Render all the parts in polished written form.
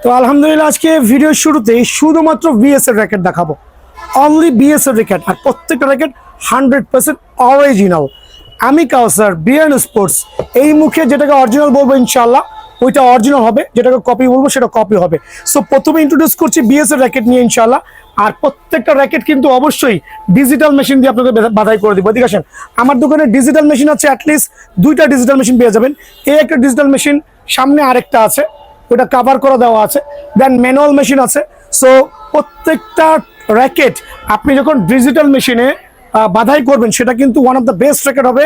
তো আলহামদুলিল্লাহ আজকে ভিডিও শুরুতে শুধুমাত্র বিএস এর র্যাকেট দেখাবো। অনলি বিএস এর র্যাকেট, আর প্রত্যেকটা র্যাকেট 100% অরিজিনাল। আমি কাউসার বিএন স্পোর্টস, এই মুখে যেটাকে অরিজিনাল বলবো ইনশাআল্লাহ ওইটা অরিজিনাল হবে, যেটাকে কপি বলবো সেটা কপি হবে। সো প্রথমে ইন্ট্রোডিউস করছি বিএস এর র্যাকেট নিয়ে ইনশাআল্লাহ। আর প্রত্যেকটা র্যাকেট কিন্তু অবশ্যই ডিজিটাল মেশিন দিয়ে আপনাদের বাধাই করে দিব। এদিকে আসেন, আমার দোকানে ডিজিটাল মেশিন আছে অ্যাটলিস্ট 2টা ডিজিটাল মেশিন পেয়ে যাবেন। এই একটা ডিজিটাল মেশিন, সামনে আরেকটা আছে, ওটা কাভার করে দেওয়া আছে। দেন ম্যানুয়াল মেশিন আছে। সো প্রত্যেকটা র্যাকেট আপনি যখন ডিজিটাল মেশিনে বাধাই করবেন সেটা কিন্তু one of the best racket হবে।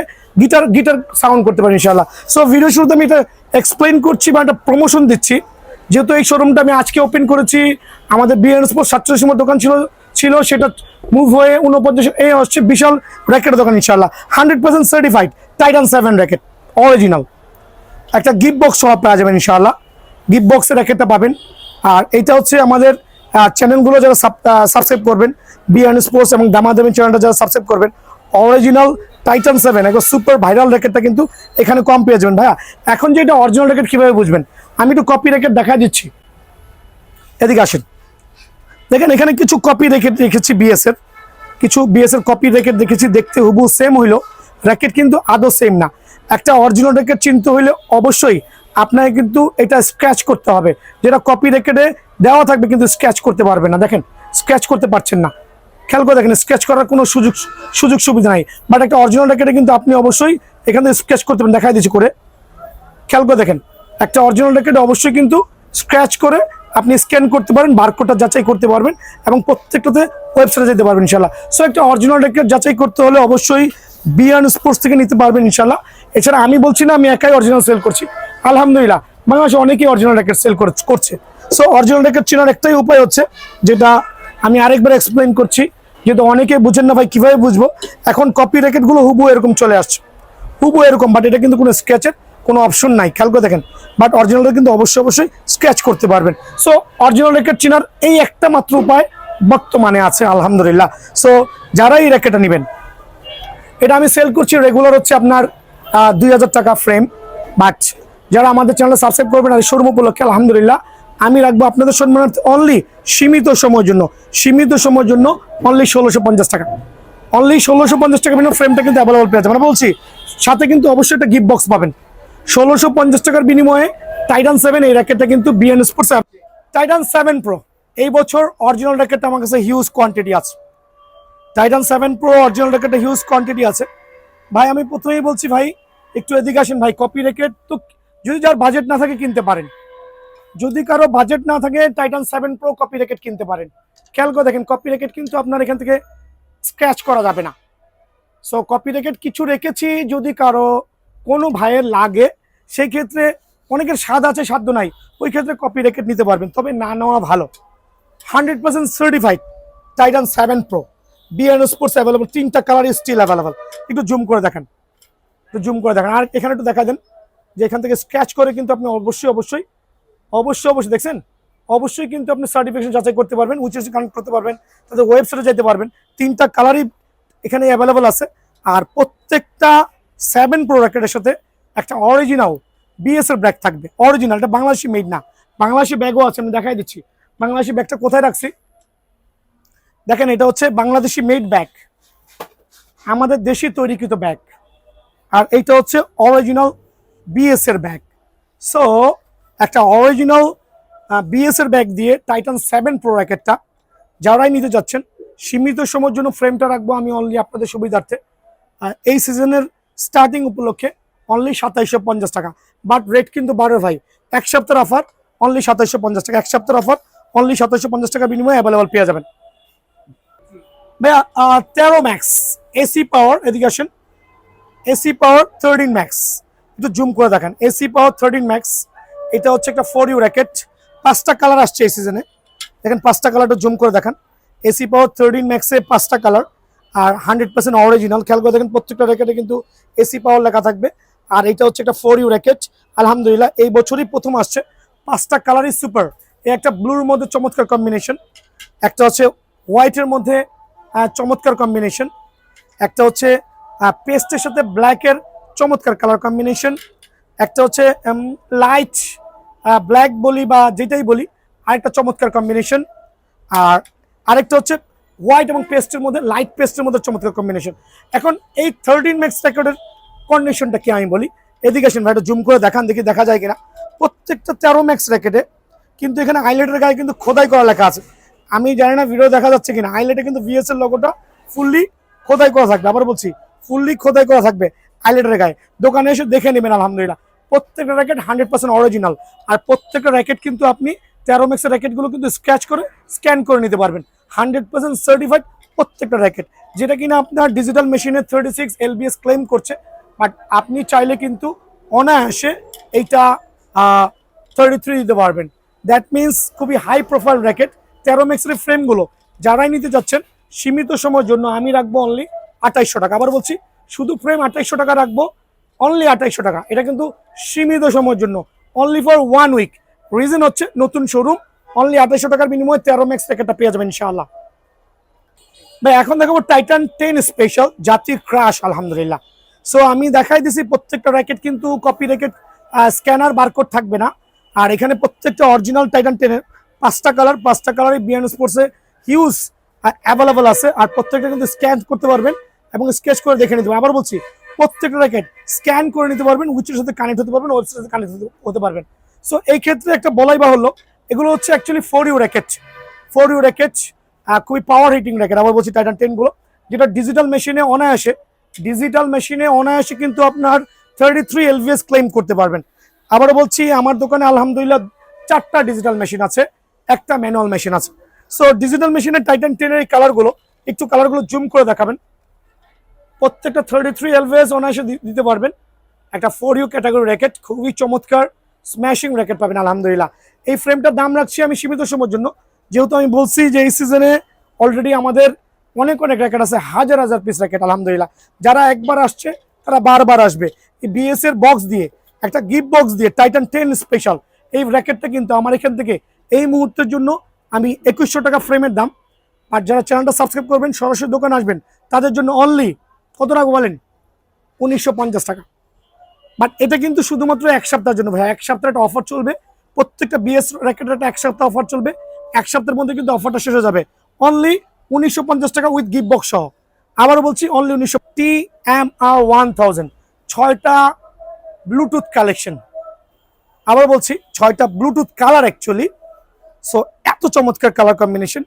গিটার সাউন্ড করতে পারেন ইনশাআল্লাহ। সো ভিডিও শুরুতে আমি এটা এক্সপ্লেন করছি বা একটা প্রমোশন দিচ্ছি, যেহেতু এই শোরুমটা আমি আজকে ওপেন করেছি। আমাদের বিএন স্পোর্টস 47 নম্বর দোকান ছিল সেটা মুভ হয়ে 49 এই হচ্ছে বিশাল র্যাকেটের দোকান ইনশাআল্লাহ। 100% সার্টিফাইড টাইটান 7 র্যাকেট অরিজিনাল। একটা গিফট বক্স সহ পেয়ে যাবেন ইনশাআল্লাহ। গিফট বক্সের র্যাকেটটা পাবেন। আর এটা হচ্ছে আমাদের চ্যানেলগুলো যারা সাবস্ক্রাইব করবেন, বিএন স্পোর্টস এবং দামাদামি চ্যানেলটা যারা সাবস্ক্রাইব করবেন, অরিজিনাল টাইটান 7 একদম সুপার ভাইরাল র্যাকেটটা কিন্তু এখানে কম পেয়ে যাবেন। ভাইয়া এখন যে এটা অরিজিনাল র্যাকেট কীভাবে বুঝবেন, আমি একটু কপি র্যাকেট দেখা দিচ্ছি। এদিকে আসেন, দেখেন এখানে কিছু কপি র্যাকেট রেখেছি বিএস এর, কিছু বিএস এর কপি র্যাকেট দেখেছি। দেখতে হুবহু সেম হইলো, র্যাকেট কিন্তু আদৌ সেম না। একটা অরিজিনাল র্যাকেট চিনতে হইলে অবশ্যই আপনাকে কিন্তু এটা স্ক্র্যাচ করতে হবে, যেটা কপি র্যাকেটে দেওয়া থাকবে কিন্তু স্ক্র্যাচ করতে পারবে না। দেখেন স্ক্র্যাচ করতে পারছেন না, খেয়াল করে দেখেন, স্ক্র্যাচ করার কোনো সুযোগ সুবিধা নাই। বাট একটা অরিজিনাল র্যাকেটে কিন্তু আপনি অবশ্যই এখান থেকে স্ক্র্যাচ করতে পারেন। দেখাই দিচ্ছি করে, খেয়াল করে দেখেন, একটা অরিজিনাল র্যাকেটে অবশ্যই কিন্তু স্ক্র্যাচ করে আপনি স্ক্যান করতে পারেন, বারকোডটা যাচাই করতে পারবেন এবং প্রত্যেকটাতে ওয়েবসাইটে যেতে পারবেন ইনশাআল্লাহ। সো একটা অরিজিনাল র্যাকেট যাচাই করতে হলে অবশ্যই বিএন স্পোর্টস থেকে নিতে পারবেন ইনশাআল্লাহ। এছাড়া আমি বলছি না আমি একাই অরিজিনাল সেল করছি, আলহামদুলিল্লাহ বাংলাদেশে অনেকেই অরিজিনাল র্যাকেট সেল করছে। সো অরিজিনাল র্যাকেট চেনার একটাই উপায় হচ্ছে, যেটা আমি আরেকবার এক্সপ্লেন করছি, যেহেতু অনেকে বুঝেন না ভাই কীভাবে বুঝবো। এখন কপি র্যাকেটগুলো হুবহু এরকম চলে আসছে, হুবহু এরকম, বাট এটা কিন্তু কোনো স্ক্র্যাচের কোনো অপশন নাই, খেয়াল করে দেখেন। বাট অরিজিনালটা কিন্তু অবশ্যই স্ক্র্যাচ করতে পারবেন। সো অরিজিনাল র্যাকেট চেনার এই একটা মাত্র উপায় বর্তমানে আছে আলহামদুলিল্লাহ। সো যারা এই র্যাকেটটা নেবেন, এটা আমি সেল করছি রেগুলার হচ্ছে আপনার 2000 টাকা ফ্রেম। বাট যারা আমাদের চ্যানেলে সাবস্ক্রাইব করবেন আর শোরুম উপলক্ষে আলহামদুলিল্লাহ আমি রাখবো আপনাদের সম্মানার্থে অনলি সীমিত সময়ের জন্য অনলি 1650 টাকা। অনলি 1650 টাকা বিনিময়ে ফ্রেমটা কিন্তু অ্যাভেলেবল পেয়ে যাবেন। বলছি সাথে কিন্তু অবশ্যই একটা গিফট বক্স পাবেন। 1650 টাকার বিনিময়ে টাইটান 7 এই র্যাকেটটা কিন্তু বিএন স্পোর্টস টাইটান 7 প্রো এই বছর অরিজিনাল র্যাকেটটা আমার কাছে হিউজ কোয়ান্টিটি আছে। টাইটান 7 প্রো অরিজিনাল র্যাকেটটা হিউজ কোয়ান্টিটি আছে। ভাই আমি প্রথমেই বলছি ভাই একটু এদিকে আসেন ভাই। কপি র্যাকেট তো যদি যার বাজেট না থাকে কিনতে পারেন, যদি কারো বাজেট না থাকে টাইটান 7 প্রো কপি র্যাকেট কিনতে পারেন। খেয়াল করে দেখেন, কপি র্যাকেট কিন্তু আপনার এখান থেকে স্ক্র্যাচ করা যাবে না। সো কপি র্যাকেট কিছু রেখেছি, যদি কারো কোনো ভাইয়ের লাগে সেই ক্ষেত্রে, অনেকের স্বাদ আছে সাধ্য নাই, ওই ক্ষেত্রে কপি র্যাকেট নিতে পারবেন, তবে না নেওয়া ভালো। 100% certified Titan 7 pro BN sports available, 3টা কালার স্টিল অ্যাভেলেবল। একটু জুম করে দেখেন, আর এখানে একটু দেখা দেন যে এখান থেকে স্ক্র্যাচ করে কিন্তু আপনি অবশ্যই দেখছেন, অবশ্যই কিন্তু আপনি সার্টিফিকেশন যাচাই করতে পারবেন, উইচএসি কানেক্ট করতে পারবেন, তাদের ওয়েবসাইটে যেতে পারবেন। 3টা কালারই এখানে অ্যাভেলেবল আছে। আর প্রত্যেকটা 7 প্রো র্যাকেটের সাথে একটা অরিজিনাল বিএস এর ব্যাগ থাকবে, অরিজিনাল। এটা বাংলাদেশি মেড না, বাংলাদেশি ব্যাগও আছে, আমি দেখাই দিচ্ছি। বাংলাদেশি ব্যাগটা কোথায় রাখছি দেখেন, এটা হচ্ছে বাংলাদেশি মেড ব্যাগ, আমাদের দেশি তৈরিকৃত ব্যাগ। আর এইটা হচ্ছে অরিজিনাল বিএস এর ব্যাগ। সো একটা অরিজিনাল বিএস এর ব্যাগ দিয়ে টাইটান 7 প্রো র্যাকেটটা যারাই নিতে যাচ্ছেন, সীমিত সময়ের জন্য ফ্রেমটা রাখবো আমি অনলি আপনাদের সুবিধার্থে। এই সিজনের স্টার্টিং উপলক্ষে অনলি 2750 টাকা। বাট রেট কিন্তু বাড়ে ভাই, এক সপ্তাহের অফার অনলি 2750 টাকা, এক সপ্তাহের অফার অনলি 2750 টাকা বিনিময়ে অ্যাভেলেবল পেয়ে যাবেন। ভাইয়া 13 ম্যাক্স এসি পাওয়ার, এদিকে আসেন, এসি পাওয়ার 13 ম্যাক্স, একটু জুম করে দেখেন। এসি পাওয়ার 13 ম্যাক্স, এটা হচ্ছে একটা 4U র্যাকেট। 5টা কালার আসছে এই সিজনে, দেখেন 5টা কালারটা জুম করে দেখান। এসি পাওয়ার 13 ম্যাক্সে 5টা কালার আর 100% অরিজিনাল। খেয়াল করে দেখেন প্রত্যেকটা র্যাকেটে কিন্তু এসি পাওয়ার লেখা থাকবে। আর এটা হচ্ছে একটা 4U র্যাকেট আলহামদুলিল্লাহ, এই বছরই প্রথম আসছে। 5টা কালারই সুপার। এই একটা ব্লুর মধ্যে চমৎকার কম্বিনেশন, একটা হচ্ছে হোয়াইটের মধ্যে চমৎকার কম্বিনেশন, একটা হচ্ছে পেস্টের সাথে ব্ল্যাকের চমৎকার কালার কম্বিনেশন, একটা হচ্ছে লাইট ব্ল্যাক বলি বা যেটাই বলি আরেকটা চমৎকার কম্বিনেশন। আর আরেকটা হচ্ছে হোয়াইট এবং পেস্টের মধ্যে, লাইট পেস্টের মধ্যে চমৎকার কম্বিনেশন। এখন এই 13 ম্যাক্স রেকর্ডের কন্ডিশনটা কি আমি বলি, এদিকে আসেন ভাই, জুম করে দেখান দেখি দেখা যায় কিনা। প্রত্যেকটা 13 ম্যাক্স র্যাকেটে কিন্তু এখানে হাইলাইটের গায়ে কিন্তু খোদাই করা লেখা আছে। আমি জানি না ভিডিও দেখা যাচ্ছে কিনা, হাইলাইটে কিন্তু ভিএস এর লোগোটা ফুললি খোদাই করা থাকবে। আবার বলছি, ফুললি খোদাই করা থাকবে হাইলাইটের গায়ে। দোকানে এসে দেখে নেবেন। আলহামদুলিল্লাহ প্রত্যেকটা র্যাকেট 100% অরিজিনাল। আর প্রত্যেকটা র্যাকেট কিন্তু আপনি 13 ম্যাক্সের র্যাকেটগুলো কিন্তু স্ক্র্যাচ করে স্ক্যান করে নিতে পারবেন। 100% সার্টিফাইড প্রত্যেকটা র্যাকেট, যেটা কিনা আপনার ডিজিটাল মেশিনে 36 LBS ক্লেম করছে। বাট আপনি চাইলে কিন্তু অনায়াসে এইটা 33 দিতে পারবেন। দ্যাট মিনস খুবই হাই প্রোফাইল র্যাকেট। 13 ম্যাক্সের ফ্রেমগুলো যারাই নিতে যাচ্ছেন সীমিত সময়ের জন্য আমি রাখবো অনলি 2800 টাকা। আবার বলছি, শুধু ফ্রেম 2800 টাকা রাখবো, অনলি 2800 টাকা। এটা কিন্তু সীমিত সময়ের জন্য, অনলি ফর 1 উইক। রিজন হচ্ছে নতুন শোরুম, অনলি 2800 টাকার বিনিময়ে 13 ম্যাক্স র্যাকেটটা পেয়ে যাবেন ইনশাআল্লাহ। ভাই এখন দেখাবো টাইটান 10 স্পেশাল জাতির ক্রাশ। আলহামদুলিল্লাহ সো আমি দেখাই দিছি প্রত্যেকটা র্যাকেট কিন্তু কপি র্যাকেট, স্ক্যানার বারকোড থাকবে না। আর এখানে প্রত্যেকটা অরিজিনাল টাইটান 10-এর 5টা কালার, 5টা কালারই বিএন স্পোর্টসে হিউজ অ্যাভেলেবল আছে। আর প্রত্যেকটা কিন্তু স্ক্যান করতে পারবেন এবং স্কেচ করে দেখে নিতে পারবেন। আবার বলছি, প্রত্যেকটা র্যাকেট স্ক্যান করে নিতে পারবেন, উইচের সাথে কানেক্ট হতে পারবেন, ওয়েবসাইটের সাথে কানেক্ট হতে পারবেন। সো এই ক্ষেত্রে একটা বলাই বাহুল্য, এগুলো হচ্ছে actually 4U racket. 4U racket খুবই পাওয়ার হিটিং র্যাকেট। আবার বলছি টাইটান 10 গুলো, যেটা ডিজিটাল মেশিনে অনায়াসে কিন্তু আপনার 33 LVS ক্লেম করতে পারবেন। আবার বলছি, আমার দোকানে আলহামদুলিল্লাহ 4টা ডিজিটাল মেশিন আছে, একটা ম্যানুয়াল মেশিন আছে। সো ডিজিটাল মেশিনের টাইটান 10 এর কালারগুলো একটু জুম করে দেখাবেন। প্রত্যেকটা 33 LVS অনায়াসে দিতে পারবেন। একটা 4U ক্যাটাগরি র্যাকেট, খুবই চমৎকার স্ম্যাশিং র্যাকেট পাবেন আলহামদুলিল্লাহ। এই ফ্রেমটার দাম রাখছি আমি সীমিত সময়ের জন্য, যেহেতু আমি বলছি যে এই সিজনে অলরেডি আমাদের অনেক র্যাকেট আছে, হাজার পিস র্যাকেট আলহামদুলিল্লাহ। যারা একবার আসছে তারা বারবার আসবে। এই বিএস এর বক্স দিয়ে, একটা গিফট বক্স দিয়ে টাইটান 10 স্পেশাল এই র্যাকেটটা কিন্তু আমার এখান থেকে এই মুহূর্তের জন্য আমি 2100 টাকা ফ্রেমের দাম। আর যারা চ্যানেলটা সাবস্ক্রাইব করবেন, সরাসরি দোকান আসবেন, তাদের জন্য অনলি কত টাকা বলেন? 1950 টাকা। বাট এটা কিন্তু শুধুমাত্র এক সপ্তাহের জন্য ভাই। এক সপ্তাহ একটা অফার চলবে, প্রত্যেকটা বিএস র্যাকেটের একটা এক সপ্তাহ অফার চলবে। এক সপ্তাহের মধ্যে কিন্তু অফারটা শেষ হয়ে যাবে। অনলি 1950 টাকা উইথ গিফট বক্স সহ। আবারও বলছি, অনলি 1900। TMR1000 6টা ব্লুটুথ কালেকশন। আবার বলছি, 6টা ব্লুটুথ কালার অ্যাকচুয়ালি। সো এত চমৎকার কালার কম্বিনেশন।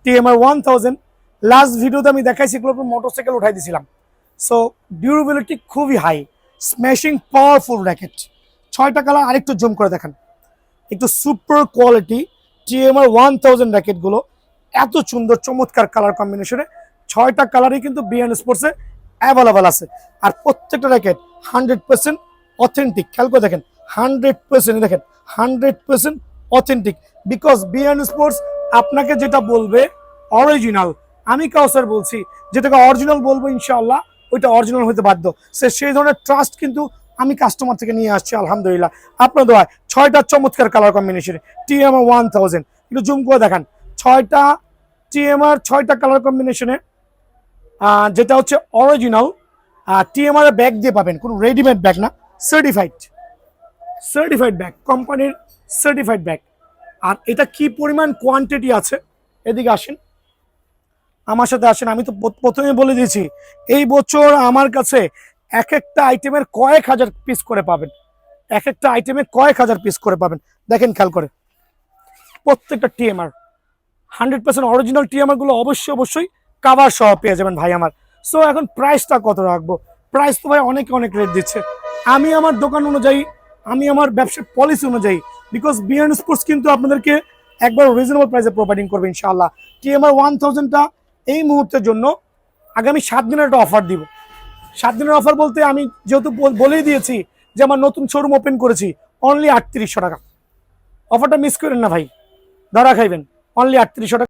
TMR1000 লাস্ট ভিডিওতে আমি দেখাইছি, এগুলো মোটরসাইকেল উঠাই দিয়েছিলাম। সো ডিউরেবিলিটি খুবই হাই, স্ম্যাশিং পাওয়ারফুল র্যাকেট। 6টা কালার আরেকটু জুম করে দেখান, একটু সুপার কোয়ালিটি TMR1000 র্যাকেটগুলো এত সুন্দর চমৎকার কালার কম্বিনেশনে। 6টা কালারই কিন্তু বিএন স্পোর্টসে অ্যাভেলেবল আছে। আর প্রত্যেকটা র্যাকেট 100% অথেন্টিক। খেয়াল করে দেখেন, 100% দেখেন, 100% অথেন্টিক। বিকজ বিএন স্পোর্টস আপনাকে যেটা বলবে অরিজিনাল, আমি কাউসার বলছি যেটাকে অরিজিনাল বলবো ইনশাআল্লাহ ওইটা অরিজিনাল হতে বাধ্য। সেই ধরনের ট্রাস্ট কিন্তু আমি কাস্টমার থেকে নিয়ে আসছি আলহামদুলিল্লাহ। আপনার দোয়ায় 6টা চমৎকার কালার কম্বিনেশনে TMR1000 একটু জুম করে দেখান। 6টা TMR 6টা কালার কম্বিনেশনে, যেটা হচ্ছে অরিজিনাল। TMR ব্যাগ দিয়ে পাবেন, কোনো রেডিমেড ব্যাগ না, সার্টিফাইড ব্যাগ, কোম্পানির সার্টিফাইড ব্যাগ। আর এটা কি পরিমাণ কোয়ান্টিটি আছে, এদিকে আসেন, আমার সাথে আসেন। আমি তো প্রথমে বলে দিয়েছি, এই বছর আমার কাছে এক একটা আইটেমের কয়েক হাজার পিস করে পাবেন, এক একটা আইটেমে কয়েক হাজার পিস করে পাবেন। দেখেন খেয়াল করে, প্রত্যেকটা TMR 100% অরিজিনাল। TMR গুলো অবশ্যই কাভার সহ পেয়ে যাবেন ভাই আমার। সো এখন প্রাইসটা কত রাখবো? প্রাইস তো ভাই অনেক রেট দিচ্ছে। আমি আমার দোকান অনুযায়ী, আমি আমার ব্যবসার পলিসি অনুযায়ী, বিকজ বিএন স্পোর্টস কিন্তু আপনাদেরকে একবার রিজনেবল প্রাইসে প্রোভাইডিং করবে ইনশাআল্লাহ। TMR1000টা এই মুহূর্তের জন্য আগামী 7 দিনের একটা অফার দিব। 7 দিনের অফার বলতে আমি যেহেতু বলেই দিয়েছি যে আমার নতুন শোরুম ওপেন করেছি, অনলি 3800 টাকা। অফারটা মিস করেন না ভাই, ধরা খাইবেন। অনলি 3800 টাকা।